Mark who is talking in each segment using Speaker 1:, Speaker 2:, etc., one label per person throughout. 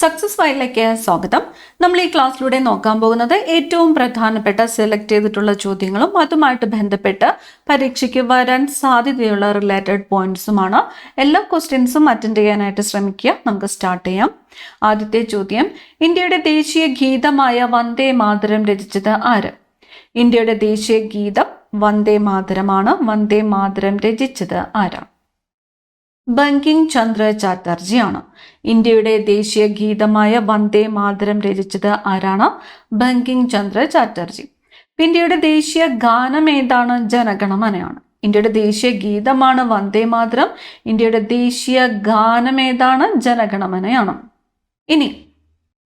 Speaker 1: Success ഫയലിലേക്ക് സ്വാഗതം. നമ്മൾ ഈ ക്ലാസ്സിലൂടെ നോക്കാൻ പോകുന്നത് ഏറ്റവും പ്രധാനപ്പെട്ട സെലക്ട് ചെയ്തിട്ടുള്ള ചോദ്യങ്ങളും അതുമായിട്ട് ബന്ധപ്പെട്ട് പരീക്ഷയ്ക്ക് വരാൻ സാധ്യതയുള്ള റിലേറ്റഡ് പോയിന്റ്സുമാണ്. എല്ലാ ക്വസ്റ്റ്യൻസും അറ്റൻഡ് ചെയ്യാനായിട്ട് ശ്രമിക്കുക. നമുക്ക് സ്റ്റാർട്ട് ചെയ്യാം. ആദ്യത്തെ ചോദ്യം, ഇന്ത്യയുടെ ദേശീയ ഗീതമായ വന്ദേ മാതരം രചിച്ചത് ആര്? ഇന്ത്യയുടെ ദേശീയ ഗീതം വന്ദേ മാതരമാണ്. വന്ദേ മാതരം രചിച്ചത് ആരാണ്? ബങ്കിം ചന്ദ്ര ചാറ്റർജിയാണ്. ഇന്ത്യയുടെ ദേശീയ ഗീതമായ വന്ദേ മാതരം രചിച്ചത് ആരാണ്? ബങ്കിം ചന്ദ്ര ചാറ്റർജി. ഇന്ത്യയുടെ ദേശീയ ഗാനം ഏതാണ്? ജനഗണമനയാണ്. ഇന്ത്യയുടെ ദേശീയ ഗീതമാണ് വന്ദേ മാതരം. ഇന്ത്യയുടെ ദേശീയ ഗാനം ഏതാണ്? ജനഗണമനയാണ്. ഇനി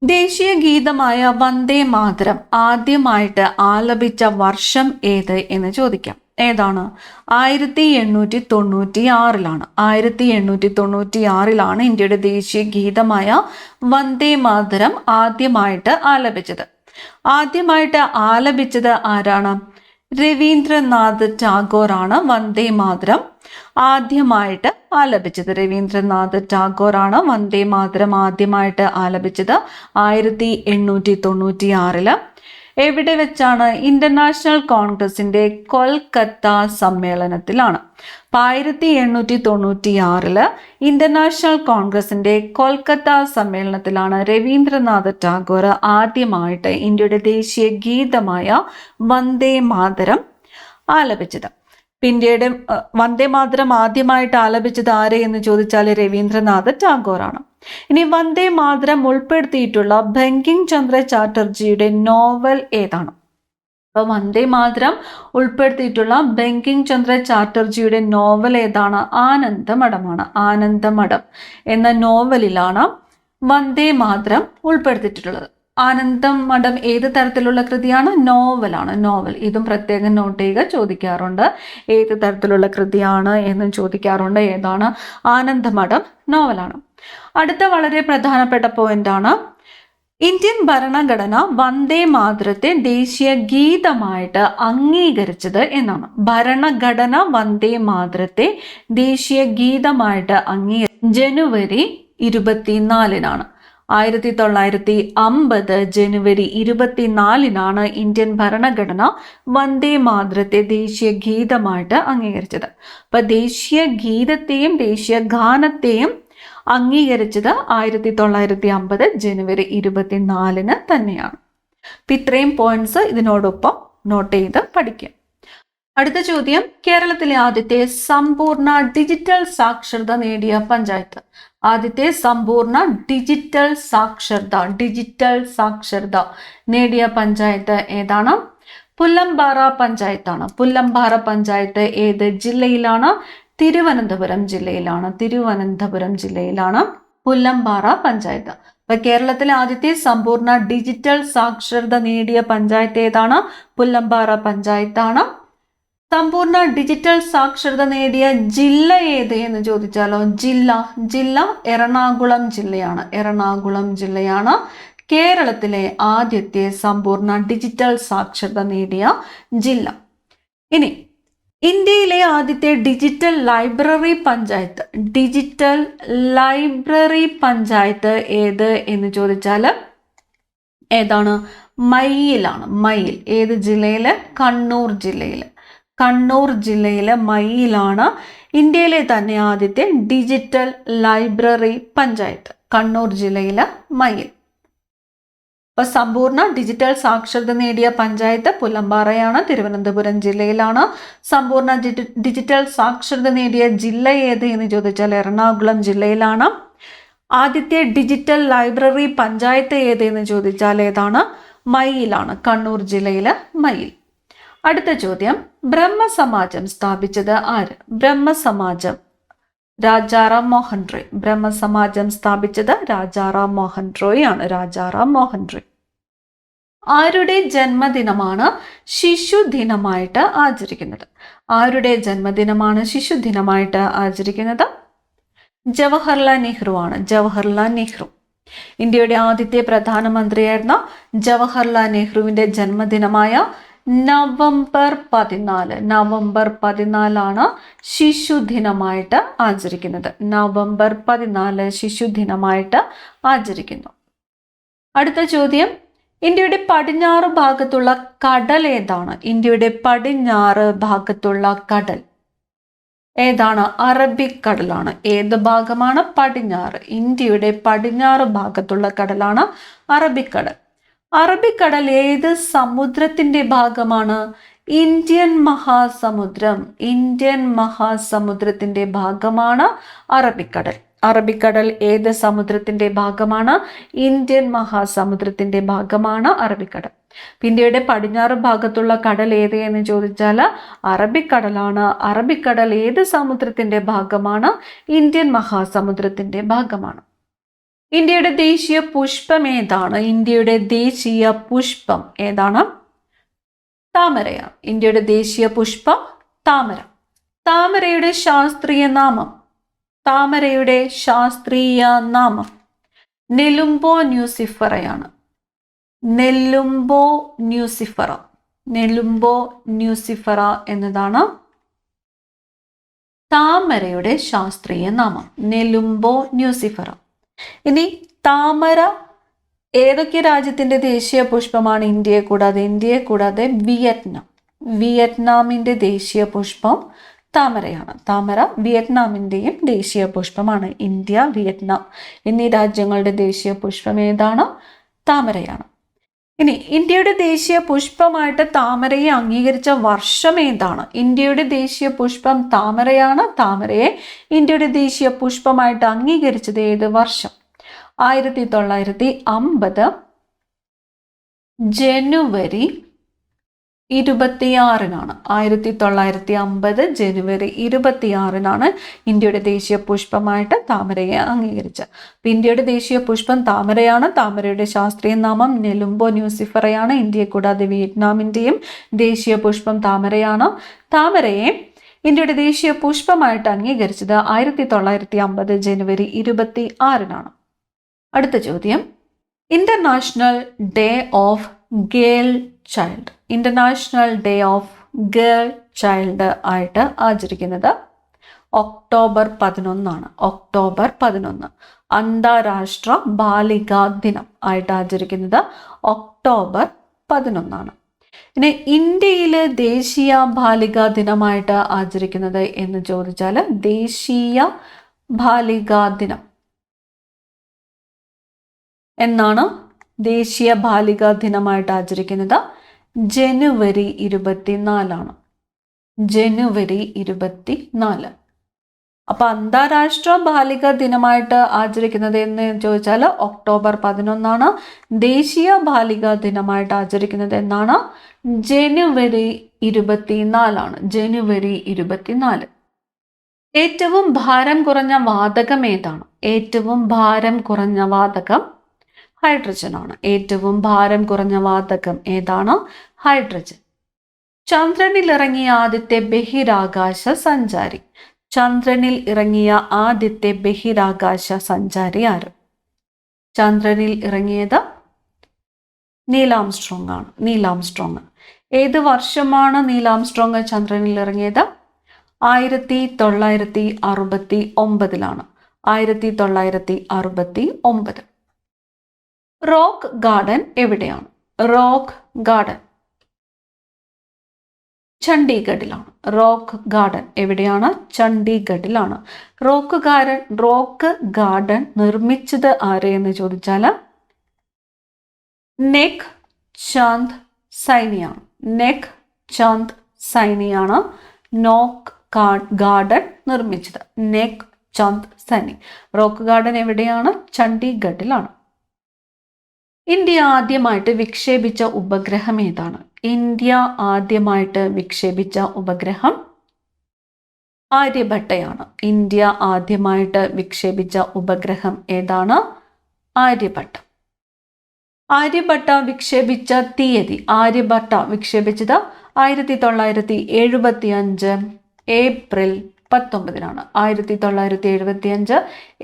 Speaker 1: ദേശീയ ഗീതമായ വന്ദേ മാതരം ആദ്യമായിട്ട് ആലപിച്ച വർഷം ഏത് എന്ന് ചോദിക്കാം. ഏതാണ്? 1896 1896 ഇന്ത്യയുടെ ദേശീയ ഗീതമായ വന്ദേ മാതരം ആദ്യമായിട്ട് ആലപിച്ചത്. ആദ്യമായിട്ട് ആലപിച്ചത് ആരാണ്? രവീന്ദ്രനാഥ് ടാഗോർ ആണ് വന്ദേ മാതരം ആദ്യമായിട്ട് ആലപിച്ചത്. രവീന്ദ്രനാഥ് ടാഗോർ ആണ് വന്ദേ മാതരം ആദ്യമായിട്ട് ആലപിച്ചത് 1896. എവിടെ വെച്ചാണ്? ഇന്റർനാഷണൽ കോൺഗ്രസിന്റെ കൊൽക്കത്ത സമ്മേളനത്തിലാണ്. 1896 ഇന്റർനാഷണൽ കോൺഗ്രസിന്റെ കൊൽക്കത്ത സമ്മേളനത്തിലാണ് രവീന്ദ്രനാഥ് ടാഗോർ ആദ്യമായിട്ട് ഇന്ത്യയുടെ ദേശീയ ഗീതമായ വന്ദേ മാതരം ആലപിച്ചത്. ഇന്ത്യയുടെ വന്ദേ മാതരം ആദ്യമായിട്ട് ആലപിച്ചത് ആരെ എന്ന് ചോദിച്ചാൽ രവീന്ദ്രനാഥ് ടാഗോർ ആണ്. ഇനി വന്ദേ മാതരം ഉൾപ്പെടുത്തിയിട്ടുള്ള ബങ്കിം ചന്ദ്ര ചാറ്റർജിയുടെ നോവൽ ഏതാണ്? അപ്പൊ വന്ദേ മാതരം ഉൾപ്പെടുത്തിയിട്ടുള്ള ബങ്കിം ചന്ദ്ര ചാറ്റർജിയുടെ നോവൽ ഏതാണ്? ആനന്ദമഠമാണ്. ആനന്ദമഠം എന്ന നോവലിലാണ് വന്ദേ മാതരം ഉൾപ്പെടുത്തിയിട്ടുള്ളത്. ആനന്ദമഠം ഏത് തരത്തിലുള്ള കൃതിയാണ്? നോവലാണ്. നോവൽ. ഇതും പ്രത്യേകം നോട്ട് ചെയ്യുക, ചോദിക്കാറുണ്ട്. ഏത് തരത്തിലുള്ള കൃതിയാണ് എന്ന് ചോദിക്കാറുണ്ട്. ഏതാണ്? ആനന്ദമഠം നോവലാണ്. അടുത്ത വളരെ പ്രധാനപ്പെട്ട പോയിന്റ് ആണ്, ഇന്ത്യൻ ഭരണഘടന വന്ദേ മാതരത്തെ ദേശീയ ഗീതമായിട്ട് അംഗീകരിച്ചത് എന്നാണ്. ഭരണഘടന വന്ദേ മാതരത്തെ ദേശീയ ഗീതമായിട്ട് ജനുവരി 24 1950 ജനുവരി 24 ഇന്ത്യൻ ഭരണഘടന വന്ദേ മാതരത്തെ ദേശീയ ഗീതമായിട്ട് അംഗീകരിച്ചത്. അപ്പൊ ദേശീയ ഗീതത്തെയും ദേശീയ ഗാനത്തെയും അംഗീകരിച്ചത് 1950 ജനുവരി 24 തന്നെയാണ്. അപ്പൊ ഇത്രയും പോയിന്റ്സ് ഇതിനോടൊപ്പം നോട്ട് ചെയ്ത് പഠിക്കുക. അടുത്ത ചോദ്യം, കേരളത്തിലെ ആദ്യത്തെ സമ്പൂർണ്ണ ഡിജിറ്റൽ സാക്ഷരത നേടിയ പഞ്ചായത്ത്. ആദ്യത്തെ സമ്പൂർണ്ണ ഡിജിറ്റൽ സാക്ഷരത നേടിയ പഞ്ചായത്ത് ഏതാണ്? പുല്ലമ്പാറ പഞ്ചായത്താണ്. പുല്ലമ്പാറ പഞ്ചായത്ത് ഏത് ജില്ലയിലാണ്? തിരുവനന്തപുരം ജില്ലയിലാണ് പുല്ലമ്പാറ പഞ്ചായത്ത്. അപ്പൊ കേരളത്തിലെ ആദ്യത്തെ സമ്പൂർണ്ണ ഡിജിറ്റൽ സാക്ഷരത നേടിയ പഞ്ചായത്ത് ഏതാണ്? പുല്ലമ്പാറ പഞ്ചായത്താണ്. സമ്പൂർണ്ണ ഡിജിറ്റൽ സാക്ഷരത നേടിയ ജില്ല ഏത് എന്ന് ചോദിച്ചാലോ? ജില്ല എറണാകുളം ജില്ലയാണ് കേരളത്തിലെ ആദ്യത്തെ സമ്പൂർണ്ണ ഡിജിറ്റൽ സാക്ഷരത നേടിയ ജില്ല. ഇനി ഇന്ത്യയിലെ ആദ്യത്തെ ഡിജിറ്റൽ ലൈബ്രറി പഞ്ചായത്ത് ഏത് എന്ന് ചോദിച്ചാൽ ഏതാണ്? മയ്യിലാണ്. മയ്യിൽ. ഏത് ജില്ലയില്? കണ്ണൂർ ജില്ലയിലെ മയ്യിലാണ് ഇന്ത്യയിലെ തന്നെ ആദ്യത്തെ ഡിജിറ്റൽ ലൈബ്രറി പഞ്ചായത്ത്. കണ്ണൂർ ജില്ലയിലെ മയ്യിൽ. അപ്പൊ സമ്പൂർണ്ണ ഡിജിറ്റൽ സാക്ഷരത നേടിയ പഞ്ചായത്ത് പുല്ലമ്പാറയാണ്, തിരുവനന്തപുരം ജില്ലയിലാണ്. സമ്പൂർണ്ണ ഡിജിറ്റൽ സാക്ഷരത നേടിയ ജില്ല ഏത് എന്ന് ചോദിച്ചാൽ എറണാകുളം ജില്ലയിലാണ്. ആദ്യത്തെ ഡിജിറ്റൽ ലൈബ്രറി പഞ്ചായത്ത് ഏത് എന്ന് ചോദിച്ചാൽ ഏതാണ്? മയ്യിലാണ്. കണ്ണൂർ ജില്ലയിലെ മയ്യിൽ. അടുത്ത ചോദ്യം, ബ്രഹ്മസമാജം സ്ഥാപിച്ചത് ആര്? ബ്രഹ്മസമാജം രാജാറാം മോഹൻ റോയ്. ബ്രഹ്മസമാജം സ്ഥാപിച്ചത് രാജാറാം മോഹൻ റോയ് ആണ്. ആരുടെ ജന്മദിനമാണ് ശിശുദിനമായിട്ട് ആചരിക്കുന്നത്? ജവഹർലാൽ നെഹ്റു ആണ്. ഇന്ത്യയുടെ ആദ്യത്തെ പ്രധാനമന്ത്രിയായിരുന്ന ജവഹർലാൽ നെഹ്റുവിന്റെ ജന്മദിനമായ നവംബർ 14 ശിശുദിനമായിട്ട് ആചരിക്കുന്നത്. നവംബർ 14 ശിശുദിനമായിട്ട് ആചരിക്കുന്നു. അടുത്ത ചോദ്യം, ഇന്ത്യയുടെ പടിഞ്ഞാറ് ഭാഗത്തുള്ള കടൽ ഏതാണ്? ഇന്ത്യയുടെ പടിഞ്ഞാറ് ഭാഗത്തുള്ള കടൽ ഏതാണ്? അറബിക്കടലാണ്. ഏത് ഭാഗമാണ്? പടിഞ്ഞാറ്. ഇന്ത്യയുടെ പടിഞ്ഞാറ് ഭാഗത്തുള്ള കടലാണ് അറബിക്കടൽ. അറബിക്കടൽ ഏത് സമുദ്രത്തിന്റെ ഭാഗമാണ്? ഇന്ത്യൻ മഹാസമുദ്രം. ഇന്ത്യൻ മഹാസമുദ്രത്തിന്റെ ഭാഗമാണ് അറബിക്കടൽ. അറബിക്കടൽ ഏത് സമുദ്രത്തിന്റെ ഭാഗമാണ്? ഇന്ത്യൻ മഹാസമുദ്രത്തിന്റെ ഭാഗമാണ് അറബിക്കടൽ. ഇന്ത്യയുടെ പടിഞ്ഞാറ് ഭാഗത്തുള്ള കടൽ ഏത് എന്ന് ചോദിച്ചാൽ അറബിക്കടലാണ്. അറബിക്കടൽ ഏത് സമുദ്രത്തിന്റെ ഭാഗമാണ്? ഇന്ത്യൻ മഹാസമുദ്രത്തിന്റെ ഭാഗമാണ്. ഇന്ത്യയുടെ ദേശീയ പുഷ്പം ഏതാണ്? ഇന്ത്യയുടെ ദേശീയ പുഷ്പം ഏതാണ്? താമരയാണ്. ഇന്ത്യയുടെ ദേശീയ പുഷ്പം താമര. താമരയുടെ ശാസ്ത്രീയ നാമം, താമരയുടെ ശാസ്ത്രീയ നാമം നെലുംബോ ന്യൂസിഫറയാണ്. നെല്ലുംബോ ന്യൂസിഫറ. നെലുംബോ ന്യൂസിഫറ എന്നതാണ് താമരയുടെ ശാസ്ത്രീയ നാമം. നെലുംബോ ന്യൂസിഫറ. ഇനി താമര ഏതൊക്കെ രാജ്യത്തിന്റെ ദേശീയ പുഷ്പമാണ്? ഇന്ത്യയെ കൂടാതെ വിയറ്റ്നാം. വിയറ്റ്നാമിന്റെ ദേശീയ പുഷ്പം താമരയാണ്. താമര വിയറ്റ്നാമിന്റെയും ദേശീയ പുഷ്പമാണ്. ഇന്ത്യ, വിയറ്റ്നാം എന്നീ രാജ്യങ്ങളുടെ ദേശീയ പുഷ്പം ഏതാണ്? താമരയാണ്. ഇനി ഇന്ത്യയുടെ ദേശീയ പുഷ്പമായിട്ട് താമരയെ അംഗീകരിച്ച വർഷം ഏതാണ്? ഇന്ത്യയുടെ ദേശീയ പുഷ്പം താമരയാണ്. താമരയെ ഇന്ത്യയുടെ ദേശീയ പുഷ്പമായിട്ട് അംഗീകരിച്ചത് ഏത് വർഷം? 1950 ജനുവരി 26-നാണ്. 1950 ജനുവരി 26-നാണ് ഇന്ത്യയുടെ ദേശീയ പുഷ്പമായിട്ട് താമരയെ അംഗീകരിച്ചത്. ഇന്ത്യയുടെ ദേശീയ പുഷ്പം താമരയാണ്. താമരയുടെ ശാസ്ത്രീയ നാമം നെലുംബോ ന്യൂസിഫറയാണ്. ഇന്ത്യയെ കൂടാതെ വിയറ്റ്നാമിന്റെയും ദേശീയ പുഷ്പം താമരയാണ്. താമരയെ ഇന്ത്യയുടെ ദേശീയ പുഷ്പമായിട്ട് അംഗീകരിച്ചത് 1950 ജനുവരി 26-നാണ്. അടുത്ത ചോദ്യം, international day of girl child. International day of girl child ആയിട്ട് ആചരിക്കുന്നത് ഒക്ടോബർ 11-ആണ്. ഒക്ടോബർ 11 അന്താരാഷ്ട്ര ബാലികാ ദിനം ആയിട്ട് ആചരിക്കുന്നത് ഒക്ടോബർ 11-ആണ്. ഇനി ഇന്ത്യയില് ദേശീയ ബാലികാ ദിനമായിട്ട് ആചരിക്കുന്നത് എന്ന് ചോദിച്ചാൽ ദേശീയ ബാലികാ ദിനം എന്നാണ് ദേശീയ ബാലികാ ദിനമായിട്ട് ആചരിക്കുന്നത് ജനുവരി 24-ആണ്. ജനുവരി 24. അപ്പൊ അന്താരാഷ്ട്ര ബാലികാ ദിനമായിട്ട് ആചരിക്കുന്നത് എന്ന് ചോദിച്ചാൽ ഒക്ടോബർ 11-ആണ്. ദേശീയ ബാലികാ ദിനമായിട്ട് ആചരിക്കുന്നത് എന്നാണ് ജനുവരി 24-ആണ്. ജനുവരി 24. ഏറ്റവും ഭാരം കുറഞ്ഞ വാതകം ഏതാണ്? ഏറ്റവും ഭാരം കുറഞ്ഞ വാതകം ഹൈഡ്രജൻ ആണ്. ഏറ്റവും ഭാരം കുറഞ്ഞ വാതകം ഏതാണ്? ഹൈഡ്രജൻ. ചന്ദ്രനിൽ ഇറങ്ങിയ ആദ്യത്തെ ബഹിരാകാശ സഞ്ചാരി. ചന്ദ്രനിൽ ഇറങ്ങിയ ആദ്യത്തെ ബഹിരാകാശ സഞ്ചാരി ആര്? ചന്ദ്രനിൽ ഇറങ്ങിയത് നീൽ ആംസ്ട്രോങ് ആണ്. Neil Armstrong. ഏത് വർഷമാണ് നീൽ ആംസ്ട്രോങ് ചന്ദ്രനിൽ ഇറങ്ങിയത്? 1969-ലാണ്. 1969. റോക്ക് ഗാർഡൻ എവിടെയാണ്? റോക്ക് ഗാർഡൻ ചണ്ഡീഗഡിലാണ്. റോക്ക് ഗാർഡൻ എവിടെയാണ്? ചണ്ഡീഗഡിലാണ്. റോക്ക് ഗാർഡൻ നിർമ്മിച്ചത് ആര് എന്ന് ചോദിച്ചാൽ നെക് ചാന്ദ് സൈനിയാണ്. നെക് ചാന്ദ് സൈനിയാണ് നോക്ക് ഗാർഡൻ നിർമ്മിച്ചത്. നെക് ചാന്ദ് സൈനി. റോക്ക് ഗാർഡൻ എവിടെയാണ്? ചണ്ഡീഗഡിലാണ്. ഇന്ത്യ ആദ്യമായിട്ട് വിക്ഷേപിച്ച ഉപഗ്രഹം ഏതാണ്? ഇന്ത്യ ആദ്യമായിട്ട് വിക്ഷേപിച്ച ഉപഗ്രഹം ആര്യഭട്ടയാണ്. ഇന്ത്യ ആദ്യമായിട്ട് വിക്ഷേപിച്ച ഉപഗ്രഹം ഏതാണ്? ആര്യഭട്ട. ആര്യഭട്ട വിക്ഷേപിച്ച തീയതി. ആര്യഭട്ട വിക്ഷേപിച്ചത് 1975 ഏപ്രിൽ 19-നാണ്. 1975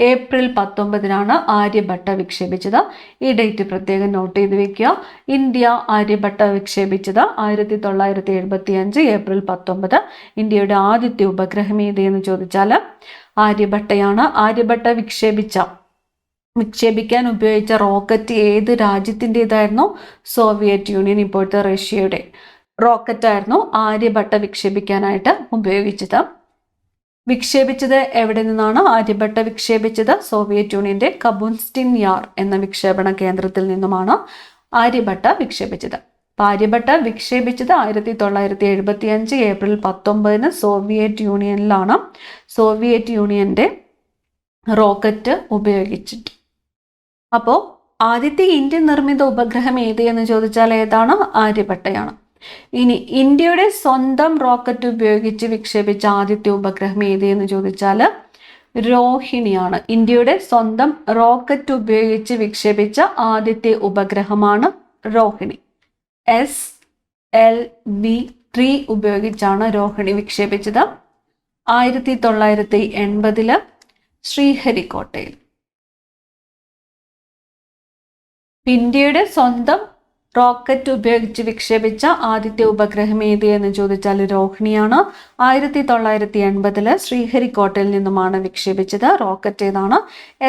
Speaker 1: ഏപ്രിൽ 19-നാണ് ആര്യഭട്ട വിക്ഷേപിച്ചത്. ഈ ഡേറ്റ് പ്രത്യേകം നോട്ട് ചെയ്ത് വെക്കുക. ഇന്ത്യ ആര്യഭട്ട വിക്ഷേപിച്ചത് 1975 ഏപ്രിൽ 19. ഇന്ത്യയുടെ ആദ്യത്തെ ഉപഗ്രഹം ഏത് എന്ന് ചോദിച്ചാൽ ആര്യഭട്ടയാണ്. ആര്യഭട്ട വിക്ഷേപിച്ച വിക്ഷേപിക്കാൻ ഉപയോഗിച്ച റോക്കറ്റ് ഏത് രാജ്യത്തിൻ്റെതായിരുന്നു? സോവിയറ്റ് യൂണിയൻ, ഇപ്പോഴത്തെ റഷ്യയുടെ റോക്കറ്റായിരുന്നു ആര്യഭട്ട വിക്ഷേപിക്കാനായിട്ട് ഉപയോഗിച്ചത്. വിക്ഷേപിച്ചത് എവിടെ നിന്നാണ് ആര്യഭട്ട വിക്ഷേപിച്ചത്? സോവിയറ്റ് യൂണിയന്റെ കബുൻസ്റ്റിൻ യാർ എന്ന വിക്ഷേപണ കേന്ദ്രത്തിൽ നിന്നുമാണ് ആര്യഭട്ട വിക്ഷേപിച്ചത്. ആര്യഭട്ട വിക്ഷേപിച്ചത് 1975 ഏപ്രിൽ 19 സോവിയറ്റ് യൂണിയനിലാണ്. സോവിയറ്റ് യൂണിയന്റെ റോക്കറ്റ് ഉപയോഗിച്ചിട്ട്. അപ്പോൾ ആദ്യത്തെ ഇന്ത്യൻ നിർമ്മിത ഉപഗ്രഹം ഏത് എന്ന് ചോദിച്ചാൽ ഏതാണ്? ആര്യഭട്ടയാണ്. ഇനി ഇന്ത്യയുടെ സ്വന്തം റോക്കറ്റ് ഉപയോഗിച്ച് വിക്ഷേപിച്ച ആദ്യത്തെ ഉപഗ്രഹം ഏത് എന്ന് ചോദിച്ചാൽ രോഹിണിയാണ്. ഇന്ത്യയുടെ സ്വന്തം റോക്കറ്റ് ഉപയോഗിച്ച് വിക്ഷേപിച്ച ആദ്യത്തെ ഉപഗ്രഹമാണ് രോഹിണി. SLV-3 ഉപയോഗിച്ചാണ് രോഹിണി വിക്ഷേപിച്ചത് 1980 ശ്രീഹരിക്കോട്ടയിൽ. ഇന്ത്യയുടെ സ്വന്തം റോക്കറ്റ് ഉപയോഗിച്ച് വിക്ഷേപിച്ച ആദ്യത്തെ ഉപഗ്രഹം ഏത് എന്ന് ചോദിച്ചാൽ രോഹിണിയാണ്. 1980 ശ്രീഹരിക്കോട്ടയിൽ നിന്നുമാണ് വിക്ഷേപിച്ചത്. റോക്കറ്റ് ഏതാണ്?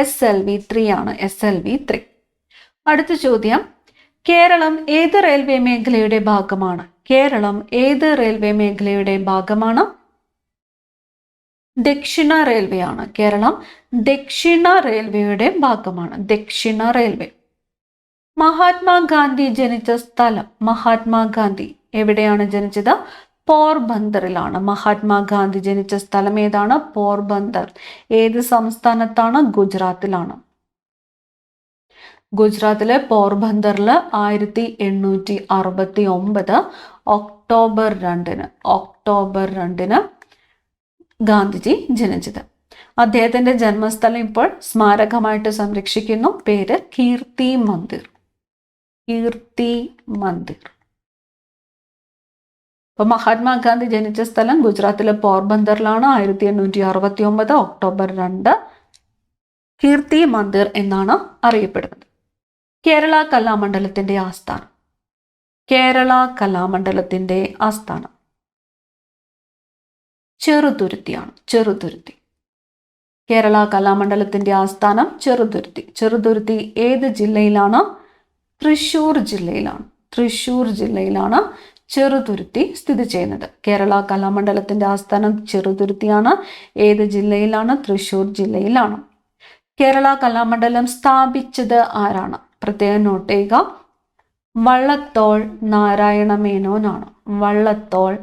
Speaker 1: SLV-3 ആണ്. SLV-3. അടുത്ത ചോദ്യം, കേരളം ഏത് റെയിൽവേ മേഖലയുടെ ഭാഗമാണ്? കേരളം ഏത് റെയിൽവേ മേഖലയുടെ ഭാഗമാണ്? ദക്ഷിണ റെയിൽവേ ആണ്. കേരളം ദക്ഷിണ റെയിൽവേയുടെ ഭാഗമാണ്. ദക്ഷിണ റെയിൽവേ. മഹാത്മാഗാന്ധി ജനിച്ച സ്ഥലം? മഹാത്മാഗാന്ധി എവിടെയാണ് ജനിച്ചത്? പോർബന്തറിലാണ്. മഹാത്മാഗാന്ധി ജനിച്ച സ്ഥലം ഏതാണ്? പോർബന്തർ. ഏത് സംസ്ഥാനത്താണ്? ഗുജറാത്തിലാണ്. ഗുജറാത്തിലെ പോർബന്തറിൽ 1869 ഒക്ടോബർ 2 ഗാന്ധിജി ജനിച്ചത്. അദ്ദേഹത്തിന്റെ ജന്മസ്ഥലം ഇപ്പോൾ സ്മാരകമായിട്ട് സംരക്ഷിക്കുന്നു. പേര് കീർത്തി മന്ദിർ. കീർത്തി മന്ദിർ. അപ്പൊ മഹാത്മാഗാന്ധി ജനിച്ച സ്ഥലം ഗുജറാത്തിലെ പോർബന്തറിലാണ്. 1869 ഒക്ടോബർ 2 കീർത്തി മന്ദിർ എന്നാണ് അറിയപ്പെടുന്നത്. കേരള കലാമണ്ഡലത്തിന്റെ ആസ്ഥാനം? കേരള കലാമണ്ഡലത്തിന്റെ ആസ്ഥാനം ചെറുതുരുത്തിയാണ്. ചെറുതുരുത്തി. കേരള കലാമണ്ഡലത്തിന്റെ ആസ്ഥാനം ചെറുതുരുത്തി. ചെറുതുരുത്തി ഏത് ജില്ലയിലാണ്? തൃശ്ശൂർ ജില്ലയിലാണ്. തൃശ്ശൂർ ജില്ലയിലാണ് ചെറുതുരുത്തി സ്ഥിതി ചെയ്യുന്നത്. കേരള കലാമണ്ഡലത്തിന്റെ ആസ്ഥാനം ചെറുതുരുത്തിയാണ്. ഏത് ജില്ലയിലാണ്? തൃശ്ശൂർ ജില്ലയിലാണ്. കേരള കലാമണ്ഡലം സ്ഥാപിച്ചത് ആരാണ്? പ്രത്യേകം നോട്ട് ചെയ്യുക. വള്ളത്തോൾ നാരായണ മേനോനാണ്. വള്ളത്തോൾ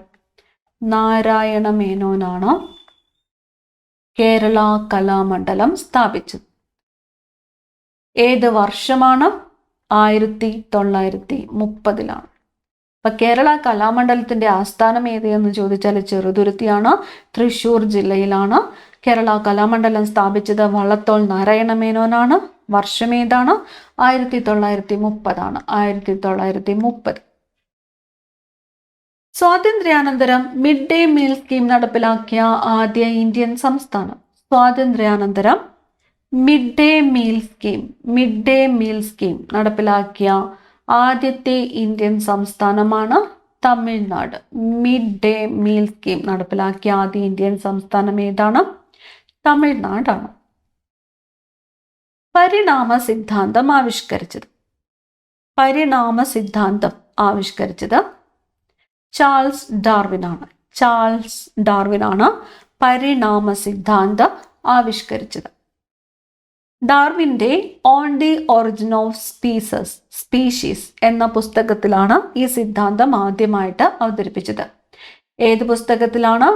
Speaker 1: നാരായണ മേനോനാണ് കേരള കലാമണ്ഡലം സ്ഥാപിച്ചത്. ഏത് വർഷമാണ്? 1930. അപ്പൊ കേരള കലാമണ്ഡലത്തിന്റെ ആസ്ഥാനം ഏത് എന്ന് ചോദിച്ചാൽ ചെറുതുരുത്തിയാണ്. തൃശ്ശൂർ ജില്ലയിലാണ്. കേരള കലാമണ്ഡലം സ്ഥാപിച്ചത് വള്ളത്തോൾ നാരായണ മേനോനാണ്. വർഷം ഏതാണ്? 1930. 1930. സ്വാതന്ത്ര്യാനന്തരം മിഡ് ഡേ മീൽ സ്കീം നടപ്പിലാക്കിയ ആദ്യ ഇന്ത്യൻ സംസ്ഥാനം? സ്വാതന്ത്ര്യാനന്തരം മിഡ് ഡേ മീൽ സ്കീം നടപ്പിലാക്കിയ ആദ്യത്തെ ഇന്ത്യൻ സംസ്ഥാനമാണ് Tamil Nadu. Mid day meal scheme നടപ്പിലാക്കിയ ആദ്യ ഇന്ത്യൻ സംസ്ഥാനം ഏതാണ്? തമിഴ്നാടാണ്. പരിണാമ സിദ്ധാന്തം ആവിഷ്കരിച്ചത്? പരിണാമ സിദ്ധാന്തം ആവിഷ്കരിച്ചത് ചാൾസ് ഡാർവിനാണ്. ചാൾസ് ഡാർവിനാണ് പരിണാമ സിദ്ധാന്തം ആവിഷ്കരിച്ചത്. ഡാർവിന്റെ On the Origin of Species എന്ന പുസ്തകത്തിലാണ് ഈ സിദ്ധാന്തം ആദ്യമായിട്ട് അവതരിപ്പിച്ചത്. ഏത് പുസ്തകത്തിലാണ്?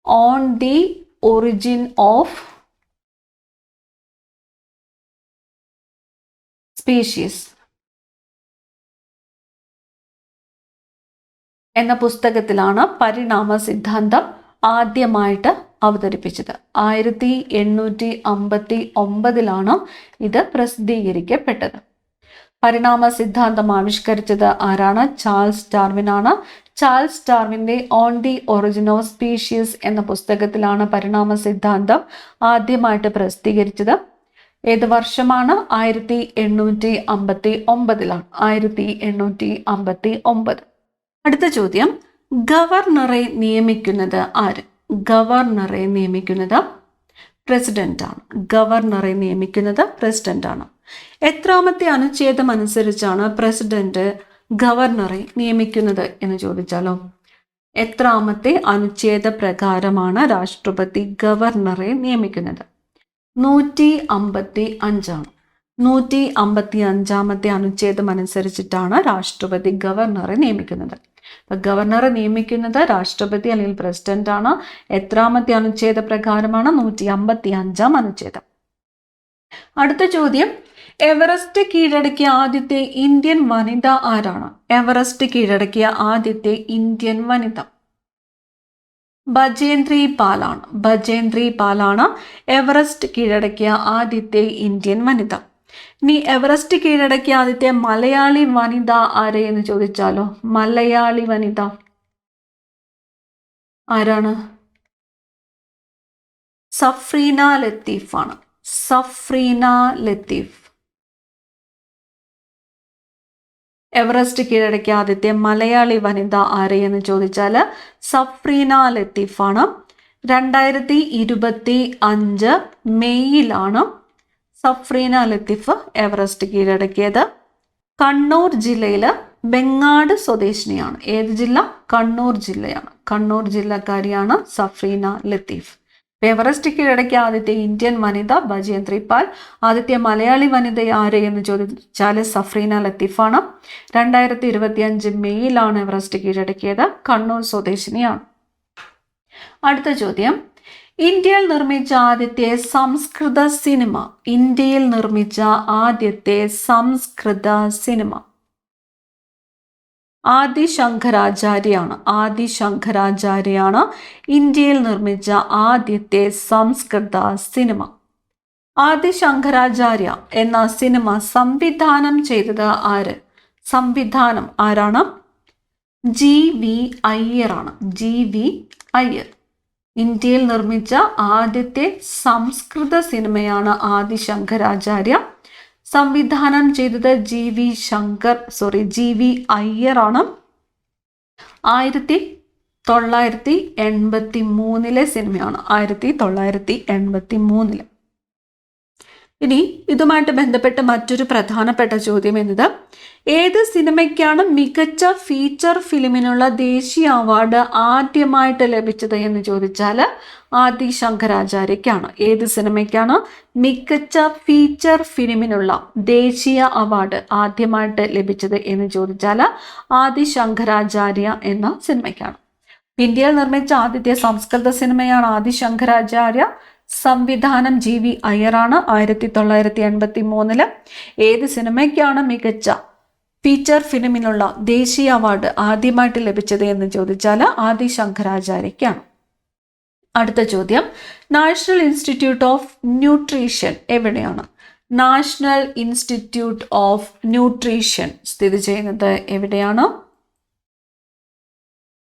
Speaker 1: On the Origin of Species എന്ന പുസ്തകത്തിലാണ് പരിണാമ സിദ്ധാന്തം ആദ്യമായിട്ട് അവതരിപ്പിച്ചത്. 1859 ഇത് പ്രസിദ്ധീകരിക്കപ്പെട്ടത്. പരിണാമ സിദ്ധാന്തം ആവിഷ്കരിച്ചത് ആരാണ്? ചാൾസ് ഡാർവിനാണ്. ചാൾസ് ഡാർവിന്റെ On the Origin of Species എന്ന പുസ്തകത്തിലാണ് പരിണാമ സിദ്ധാന്തം ആദ്യമായിട്ട് പ്രസിദ്ധീകരിച്ചത്. ഏത് വർഷമാണ്? 1859. 1859. അടുത്ത ചോദ്യം, ഗവർണറെ നിയമിക്കുന്നത് ആര്? ഗവർണറെ നിയമിക്കുന്നത് പ്രസിഡന്റാണ്. ഗവർണറെ നിയമിക്കുന്നത് പ്രസിഡന്റാണ്. എത്രാമത്തെ അനുച്ഛേദം അനുസരിച്ചാണ് പ്രസിഡന്റ് ഗവർണറെ നിയമിക്കുന്നത് എന്ന് ചോദിച്ചാലോ? എത്രാമത്തെ അനുച്ഛേദ പ്രകാരമാണ് രാഷ്ട്രപതി ഗവർണറെ നിയമിക്കുന്നത്? 155. 155 അനുച്ഛേദം അനുസരിച്ചിട്ടാണ് രാഷ്ട്രപതി ഗവർണറെ നിയമിക്കുന്നത്. അപ്പൊ ഗവർണറെ നിയമിക്കുന്നത് രാഷ്ട്രപതി അല്ലെങ്കിൽ പ്രസിഡന്റ് ആണ്. എത്രാമത്തെ അനുച്ഛേദ പ്രകാരമാണ്? 155 അനുച്ഛേദം. അടുത്ത ചോദ്യം, എവറസ്റ്റ് കീഴടക്കിയ ആദ്യത്തെ ഇന്ത്യൻ വനിത ആരാണ്? എവറസ്റ്റ് കീഴടക്കിയ ആദ്യത്തെ ഇന്ത്യൻ വനിത ബചേന്ദ്രി പാലാണ്. ബചേന്ദ്രി പാലാണ് എവറസ്റ്റ് കീഴടക്കിയ ആദ്യത്തെ ഇന്ത്യൻ വനിത. ഇനി എവറസ്റ്റ് കീഴടക്കിയ ആദ്യത്തെ മലയാളി വനിത ആരെ എന്ന് ചോദിച്ചാലോ? മലയാളി വനിത ആരാണ്? സഫ്രീന ലത്തീഫ് ആണ്. സഫ്രീന ലത്തീഫ് എവറസ്റ്റ് കീഴടക്കിയ ആദ്യത്തെ മലയാളി വനിത ആരെ എന്ന് ചോദിച്ചാൽ സഫ്രീന ലത്തീഫാണ്. 2025 മെയ്യിലാണ് സഫ്രീന ലത്തീഫ് എവറസ്റ്റ് കീഴടക്കിയത്. കണ്ണൂർ ജില്ലയിൽ ബെങ്ങാട് സ്വദേശിനിയാണ്. ഏത് ജില്ല? കണ്ണൂർ ജില്ലയാണ്. കണ്ണൂർ ജില്ലക്കാരിയാണ് സഫ്രീന ലത്തീഫ്. എവറസ്റ്റ് കീഴടക്കിയ ആദ്യത്തെ ഇന്ത്യൻ വനിത ബചേന്ദ്രി പാൽ. ആദ്യത്തെ മലയാളി വനിത ആരെ എന്ന് ചോദിച്ചാൽ സഫ്രീന ലത്തീഫാണ്. 2025 മെയ്യിലാണ് എവറസ്റ്റ് കീഴടക്കിയത്. കണ്ണൂർ സ്വദേശിനിയാണ്. അടുത്ത ചോദ്യം, ഇന്ത്യയിൽ നിർമ്മിച്ച ആദ്യത്തെ സംസ്കൃത സിനിമ. ഇന്ത്യയിൽ നിർമ്മിച്ച ആദ്യത്തെ സംസ്കൃത സിനിമ ആദി ശങ്കരാചാര്യാണ്. ആദി ശങ്കരാചാര്യാണ് ഇന്ത്യയിൽ നിർമ്മിച്ച ആദ്യത്തെ സംസ്കൃത സിനിമ. ആദി ശങ്കരാചാര്യ എന്ന സിനിമ സംവിധാനം ചെയ്തത് ആര്? സംവിധാനം ആരാണ്? GV അയ്യർ ആണ്. GV അയ്യർ. ഇന്ത്യയിൽ നിർമ്മിച്ച ആദ്യത്തെ സംസ്കൃത സിനിമയാണ് ആദി ശങ്കരാചാര്യ. സംവിധാനം ചെയ്തത് GV അയ്യർ ആണ്. 1983 സിനിമയാണ്. 1983. ഇനി ഇതുമായിട്ട് ബന്ധപ്പെട്ട് മറ്റൊരു പ്രധാനപ്പെട്ട ചോദ്യം എന്നത്, ഏത് സിനിമയ്ക്കാണ് മികച്ച ഫീച്ചർ ഫിലിമിനുള്ള ദേശീയ അവാർഡ് ആദ്യമായിട്ട് ലഭിച്ചത് എന്ന് ചോദിച്ചാൽ ആദി ശങ്കരാചാര്യയ്ക്കാണ്. ഏത് സിനിമയ്ക്കാണ് മികച്ച ഫീച്ചർ ഫിലിമിനുള്ള ദേശീയ അവാർഡ് ആദ്യമായിട്ട് ലഭിച്ചത് എന്ന് ചോദിച്ചാൽ ആദി ശങ്കരാചാര്യ എന്ന സിനിമയ്ക്കാണ്. ഇന്ത്യയിൽ നിർമ്മിച്ച ആദ്യത്തെ സംസ്കൃത സിനിമയാണ് ആദി ശങ്കരാചാര്യ. സംവിധാനം GV അയ്യറാണ്. 1983. ഏത് സിനിമയ്ക്കാണ് മികച്ച ഫീച്ചർ ഫിലിമിനുള്ള ദേശീയ അവാർഡ് ആദ്യമായിട്ട് ലഭിച്ചത് എന്ന് ചോദിച്ചാൽ ആദി ശങ്കരാചാര്യയ്ക്കാണ്. അടുത്ത ചോദ്യം, നാഷണൽ ഇൻസ്റ്റിറ്റ്യൂട്ട് ഓഫ് ന്യൂട്രീഷൻ എവിടെയാണ്? നാഷണൽ ഇൻസ്റ്റിറ്റ്യൂട്ട് ഓഫ് ന്യൂട്രീഷൻ സ്ഥിതി ചെയ്യുന്നത് എവിടെയാണ്?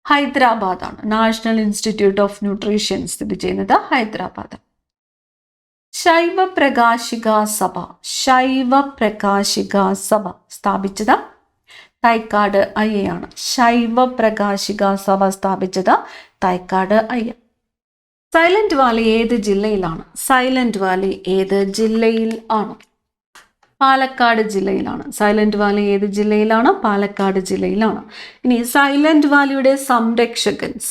Speaker 1: ഹൈദരാബാദാണ്. നാഷണൽ ഇൻസ്റ്റിറ്റ്യൂട്ട് ഓഫ് ന്യൂട്രീഷൻ സ്ഥിതി ചെയ്യുന്നത് ഹൈദരാബാദ്. ശൈവ പ്രകാശിക സഭ. ശൈവ പ്രകാശിക സഭ സ്ഥാപിച്ചത് തൈക്കാട് അയ്യയാണ്. ശൈവ പ്രകാശിക സഭ സ്ഥാപിച്ചത് തൈക്കാട് അയ്യ. സൈലന്റ് വാലി ഏത് ജില്ലയിലാണ്? സൈലന്റ് വാലി ഏത് ജില്ലയിൽ ആണ്? പാലക്കാട് ജില്ലയിലാണ്. സൈലന്റ് വാലി ഏത് ജില്ലയിലാണ്? പാലക്കാട് ജില്ലയിലാണ്. ഇനി സൈലന്റ് വാലിയുടെ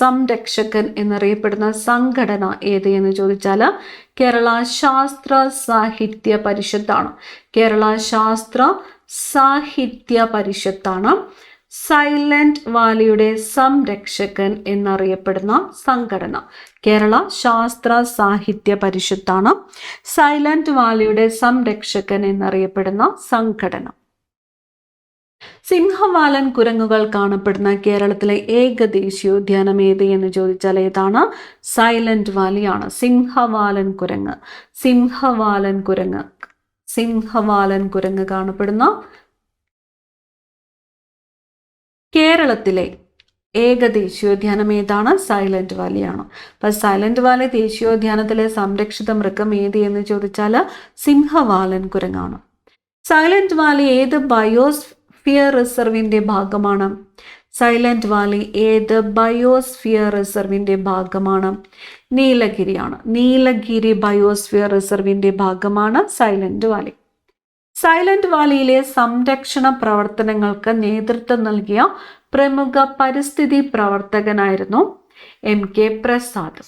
Speaker 1: സംരക്ഷകൻ എന്നറിയപ്പെടുന്ന സംഘടന ഏത് എന്ന് ചോദിച്ചാൽ കേരള ശാസ്ത്ര സാഹിത്യ പരിഷത്താണ്. കേരള ശാസ്ത്ര സാഹിത്യ പരിഷത്താണ് സൈലന്റ് വാലിയുടെ സംരക്ഷകൻ എന്നറിയപ്പെടുന്ന സംഘടന. കേരള ശാസ്ത്ര സാഹിത്യ പരിഷത്താണ് സൈലന്റ് വാലിയുടെ സംരക്ഷകൻ എന്നറിയപ്പെടുന്ന സംഘടന. സിംഹവാലൻ കുരങ്ങുകൾ കാണപ്പെടുന്ന കേരളത്തിലെ ഏക ദേശീയോദ്യാനം ഏത് എന്ന് ചോദിച്ചാൽ ഏതാണ്? സൈലന്റ് വാലിയാണ്. സിംഹവാലൻ കുരങ്ങ് കാണപ്പെടുന്ന കേരളത്തിലെ ഏക ദേശീയോദ്യാനം ഏതാണ്? സൈലന്റ് വാലിയാണ്. അപ്പൊ സൈലന്റ് വാലി ദേശീയോദ്യാനത്തിലെ സംരക്ഷിത മൃഗം ഏത് എന്ന് ചോദിച്ചാൽ സിംഹവാലൻ കുരങ്ങാണ്. സൈലന്റ് വാലി ഏത് ബയോസ്ഫിയർ റിസർവിന്റെ ഭാഗമാണ്? സൈലന്റ് വാലി ഏത് ബയോസ്ഫിയർ റിസർവിന്റെ ഭാഗമാണ്? നീലഗിരിയാണ്. നീലഗിരി ബയോസ്ഫിയർ റിസർവിന്റെ ഭാഗമാണ് സൈലന്റ് വാലി. സൈലന്റ് വാലിയിലെ സംരക്ഷണ പ്രവർത്തനങ്ങൾക്ക് നേതൃത്വം നൽകിയ പ്രമുഖ പരിസ്ഥിതി പ്രവർത്തകനായിരുന്നു MK Prasad.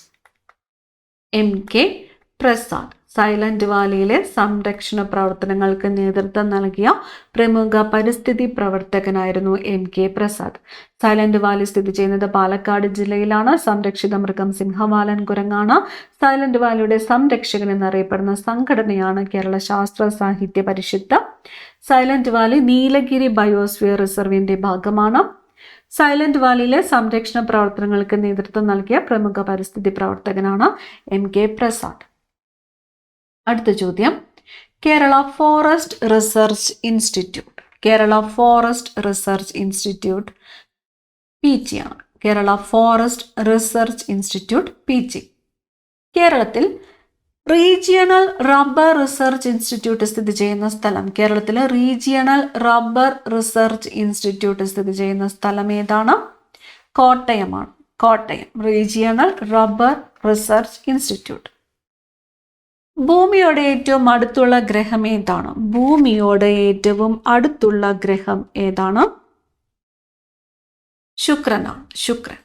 Speaker 1: MK Prasad. Silent വാലിയിലെ സംരക്ഷണ പ്രവർത്തനങ്ങൾക്ക് നേതൃത്വം നൽകിയ പ്രമുഖ പരിസ്ഥിതി പ്രവർത്തകനായിരുന്നു MK പ്രസാദ്. സൈലന്റ് വാലി സ്ഥിതി ചെയ്യുന്നത് പാലക്കാട് ജില്ലയിലാണ്. സംരക്ഷിത മൃഗം സിംഹവാലൻ കുരങ്ങാണ്. സൈലന്റ് വാലിയുടെ സംരക്ഷകൻ എന്നറിയപ്പെടുന്ന സംഘടനയാണ് കേരള ശാസ്ത്ര സാഹിത്യ പരിഷത്ത്. സൈലന്റ് വാലി നീലഗിരി ബയോസ്ഫിയർ റിസർവിന്റെ ഭാഗമാണ്. സൈലന്റ് വാലിയിലെ സംരക്ഷണ പ്രവർത്തനങ്ങൾക്ക് നേതൃത്വം നൽകിയ പ്രമുഖ പരിസ്ഥിതി പ്രവർത്തകനാണ് MK പ്രസാദ്. അടുത്ത ചോദ്യം, Kerala forest research institute. Kerala forest research institute PG ആണ്. Kerala forest research institute PG. കേരളത്തിൽ റീജിയണൽ റബ്ബർ റിസർച്ച് ഇൻസ്റ്റിറ്റ്യൂട്ട് സ്ഥിതി ചെയ്യുന്ന സ്ഥലം. കേരളത്തിലെ റീജിയണൽ റബ്ബർ റിസർച്ച് ഇൻസ്റ്റിറ്റ്യൂട്ട് സ്ഥിതി ചെയ്യുന്ന സ്ഥലം ഏതാണ്? കോട്ടയമാണ്. Kottayam. Regional Rubber Research Institute. ഭൂമിയോട് ഏറ്റവും അടുത്തുള്ള ഗ്രഹം ഏതാണ്? ഭൂമിയോട് ഏറ്റവും അടുത്തുള്ള ഗ്രഹം ഏതാണ്? ശുക്രനാണ്. ശുക്രൻ.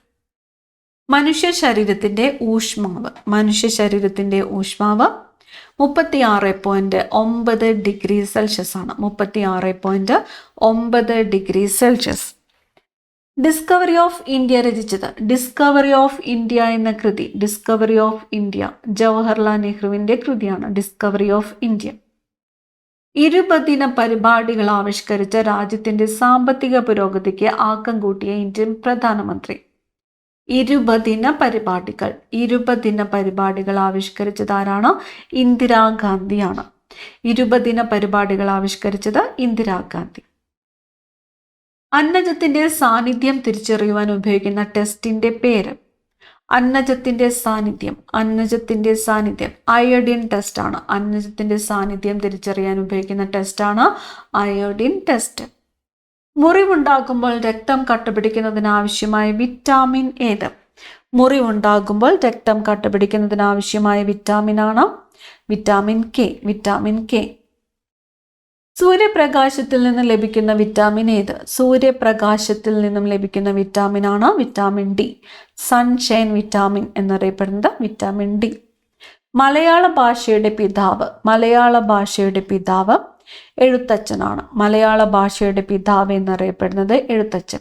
Speaker 1: മനുഷ്യ ശരീരത്തിന്റെ ഊഷ്മാവ്. മനുഷ്യ ശരീരത്തിന്റെ ഊഷ്മാവ് 36.9 ഡിഗ്രി സെൽഷ്യസ് ആണ്. 36.9 degree Celsius. Discovery of India രചിച്ചത്. ഡിസ്കവറി ഓഫ് ഇന്ത്യ എന്ന കൃതി, ഡിസ്കവറി ഓഫ് ഇന്ത്യ ജവഹർലാൽ നെഹ്റുവിന്റെ കൃതിയാണ്. Discovery of India. ഇരുപതിന പരിപാടികൾ ആവിഷ്കരിച്ച രാജ്യത്തിന്റെ സാമ്പത്തിക പുരോഗതിക്ക് ആക്കം കൂട്ടിയ ഇന്ത്യൻ പ്രധാനമന്ത്രി. ഇരുപതിന പരിപാടികൾ ആവിഷ്കരിച്ചത് ആരാണ്? ഇന്ദിരാഗാന്ധിയാണ്. ഇരുപതിന പരിപാടികൾ ആവിഷ്കരിച്ചത് ഇന്ദിരാഗാന്ധി. അന്നജത്തിന്റെ സാന്നിധ്യം തിരിച്ചറിയുവാൻ ഉപയോഗിക്കുന്ന ടെസ്റ്റിന്റെ പേര്. അന്നജത്തിന്റെ സാന്നിധ്യം അയോഡിൻ ടെസ്റ്റ് ആണ്. അന്നജത്തിന്റെ സാന്നിധ്യം തിരിച്ചറിയാൻ ഉപയോഗിക്കുന്ന ടെസ്റ്റാണ് അയോഡിൻ ടെസ്റ്റ്. മുറിവുണ്ടാകുമ്പോൾ രക്തം കട്ടപിടിക്കുന്നതിനാവശ്യമായ വിറ്റാമിൻ ഏത്? മുറിവുണ്ടാകുമ്പോൾ രക്തം കട്ടപിടിക്കുന്നതിനാവശ്യമായ വിറ്റാമിനാണ് വിറ്റാമിൻ കെ. Vitamin K. സൂര്യപ്രകാശത്തിൽ നിന്ന് ലഭിക്കുന്ന വിറ്റാമിൻ ഏത്? സൂര്യപ്രകാശത്തിൽ നിന്നും ലഭിക്കുന്ന വിറ്റാമിനാണ് വിറ്റാമിൻ ഡി. സൺഷൈൻ വിറ്റാമിൻ എന്നറിയപ്പെടുന്നത് വിറ്റാമിൻ ഡി. മലയാള ഭാഷയുടെ പിതാവ് എഴുത്തച്ഛനാണ്. മലയാള ഭാഷയുടെ പിതാവ് എന്നറിയപ്പെടുന്നത് എഴുത്തച്ഛൻ.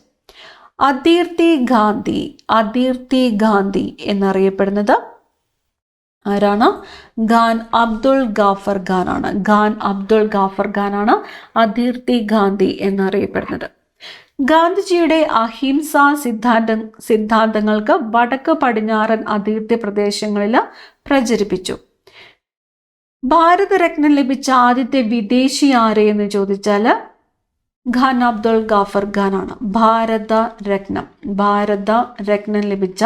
Speaker 1: അദീർത്തി ഗാന്ധി എന്നറിയപ്പെടുന്നത് ആരാണ്? ഖാൻ അബ്ദുൾ ഗാഫർ ഖാൻ ആണ്. ഖാൻ അബ്ദുൾ ഗാഫർ ഖാൻ ആണ് അദീർത്തി ഗാന്ധി എന്നറിയപ്പെടുന്നത്. ഗാന്ധിജിയുടെ അഹിംസാ സിദ്ധാന്തങ്ങൾക്ക് വടക്ക് പടിഞ്ഞാറൻ അതിർത്തി പ്രദേശങ്ങളിൽ പ്രചരിപ്പിച്ചു. ഭാരതരത്ന ലഭിച്ച ആദ്യത്തെ വിദേശി ആര് എന്ന് ചോദിച്ചാൽ ഖാൻ അബ്ദുൾ ഗാഫർ ഖാൻ ആണ്. ഭാരതരത്നം ലഭിച്ച